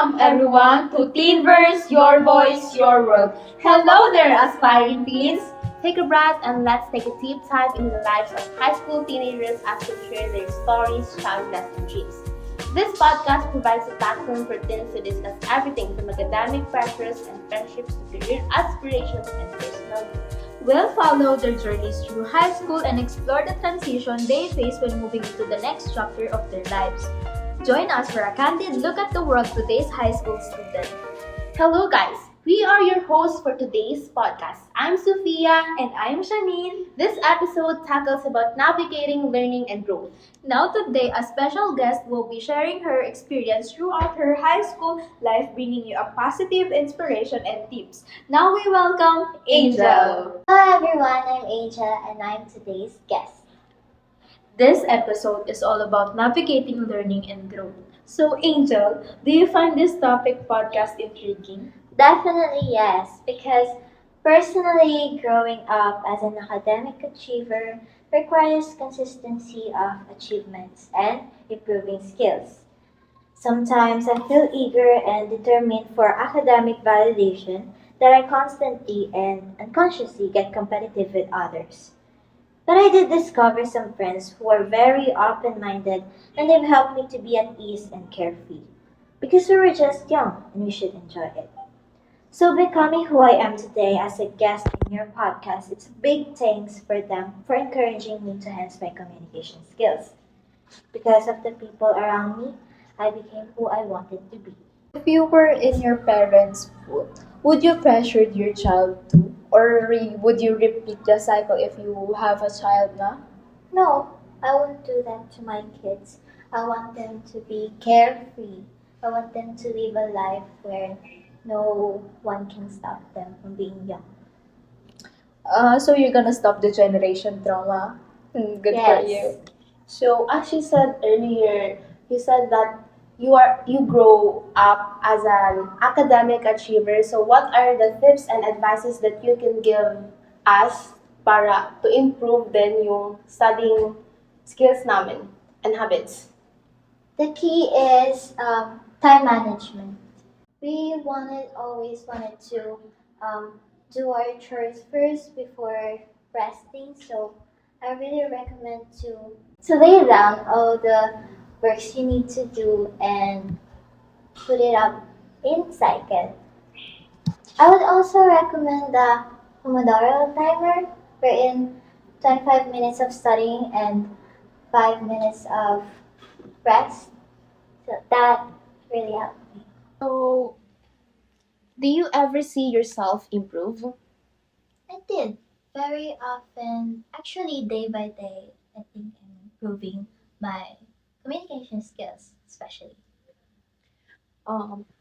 Welcome everyone to TeenVerse, your voice, your world. Hello there, aspiring teens. Take a breath and let's take a deep dive into the lives of high school teenagers as they share their stories, challenges, and dreams. This podcast provides a platform for teens to discuss everything from academic pressures and friendships to career aspirations and personal growth. We'll follow their journeys through high school and explore the transition they face when moving into the next chapter of their lives. Join us for a candid look at the world of today's high school student. Hello guys, we are your hosts for today's podcast. I'm Sophia. And I'm Shanine. This episode tackles about navigating learning and growth. Now today, a special guest will be sharing her experience throughout her high school life, bringing you a positive inspiration and tips. Now we welcome Angel. Hello everyone, I'm Asia and I'm today's guest. This episode is all about navigating learning and growth. So Angel, do you find this topic podcast intriguing? Definitely yes, because personally growing up as an academic achiever requires consistency of achievements and improving skills. Sometimes I feel eager and determined for academic validation that I constantly and unconsciously get competitive with others. But I did discover some friends who are very open minded and they've helped me to be at ease and carefree. Because we were just young and we should enjoy it. So becoming who I am today as a guest in your podcast, it's a big thanks for them for encouraging me to enhance my communication skills. Because of the people around me, I became who I wanted to be. If you were in your parents' foot, would you pressure your child to? Or would you repeat the cycle if you have a child na? No, I won't do that to my kids. I want them to be carefree. I want them to live a life where no one can stop them from being young. So you're gonna stop the generation trauma. Good for Yes. you. So as you said earlier, you said that you grow up as an academic achiever. So what are the tips and advices that you can give us para to improve then yung studying skills namin and habits? The key is time management. We always wanted to do our chores first before resting. So I really recommend to lay down all the works you need to do and put it up in cycle. I would also recommend the Pomodoro timer, wherein 25 minutes of studying and 5 minutes of rest. So that really helped me. So do you ever see yourself improve? I did very often, actually day by day. I think I'm improving my communication skills, especially.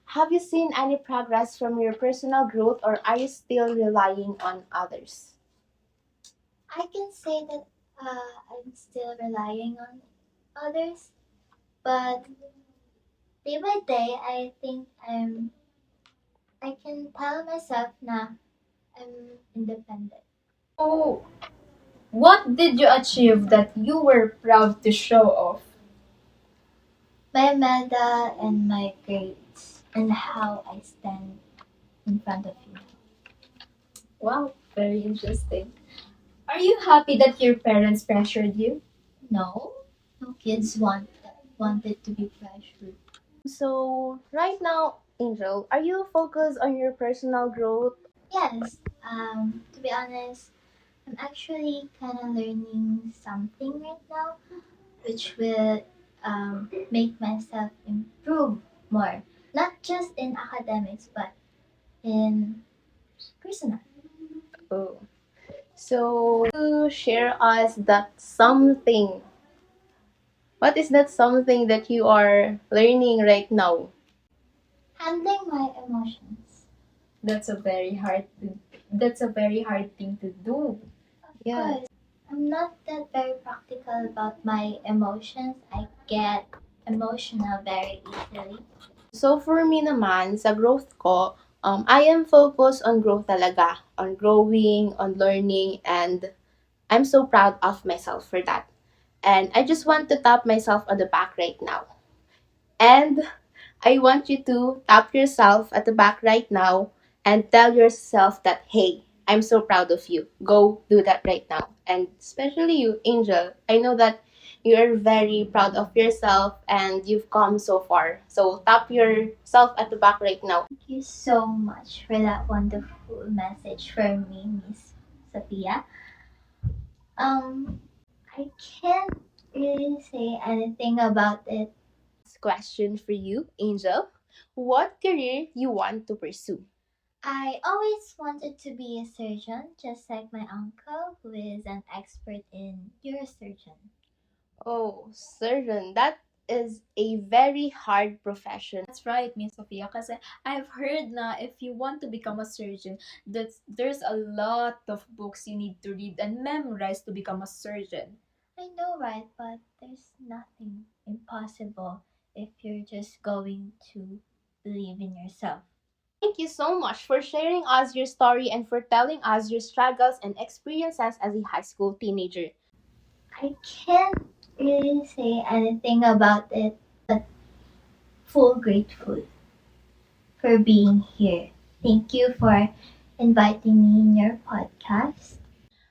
Have you seen any progress from your personal growth or are you still relying on others? I can say that I'm still relying on others, but day by day, I think I can tell myself na I'm independent. So, what did you achieve that you were proud to show off? My medal and my grades and how I stand in front of you. Wow, very interesting. Are you happy that your parents pressured you? No, no kids wanted to be pressured. So right now, Angel, are you focused on your personal growth? Yes, to be honest, I'm actually kind of learning something right now, which will make myself improve more. Not just in academics, but in personal. Oh. So to share us that something. What is that something that you are learning right now? Handling my emotions. That's a very hard. That's a very hard thing to do. Yeah. Because I'm not that very practical about my emotions. I get emotional very easily. So for me naman, sa growth ko, I am focused on growth talaga. On growing, on learning, and I'm so proud of myself for that. And I just want to tap myself on the back right now. And I want you to tap yourself at the back right now and tell yourself that, hey, I'm so proud of you. Go do that right now. And especially you, Angel, I know that you are very proud of yourself and you've come so far. So tap yourself at the back right now. Thank you so much for that wonderful message for me, Miss Sophia. I can't really say anything about it. Question for you, Angel. What career you want to pursue? I always wanted to be a surgeon, just like my uncle, who is an expert in neurosurgeon. Oh, surgeon, that is a very hard profession. That's right, Miss Sophia. Kasi I've heard na if you want to become a surgeon, there's a lot of books you need to read and memorize to become a surgeon. I know, right? But there's nothing impossible if you're just going to believe in yourself. Thank you so much for sharing us your story and for telling us your struggles and experiences as a high school teenager. I can't really say anything about it, but full grateful for being here. Thank you for inviting me in your podcast.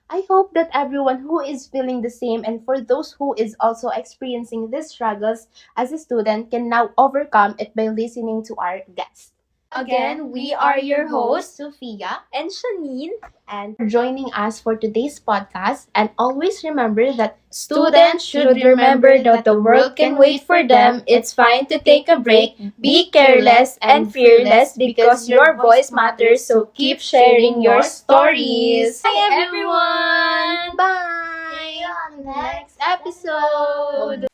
I hope that everyone who is feeling the same and for those who is also experiencing these struggles as a student can now overcome it by listening to our guests. Again, we are your hosts, Sophia, and Shanine. and for joining us for today's podcast. And always remember that Students should remember that the world can wait for them. It's fine to take a break. Be careless and fearless because your voice matters. So keep sharing your stories. Bye, everyone. Bye. See you on the Next episode.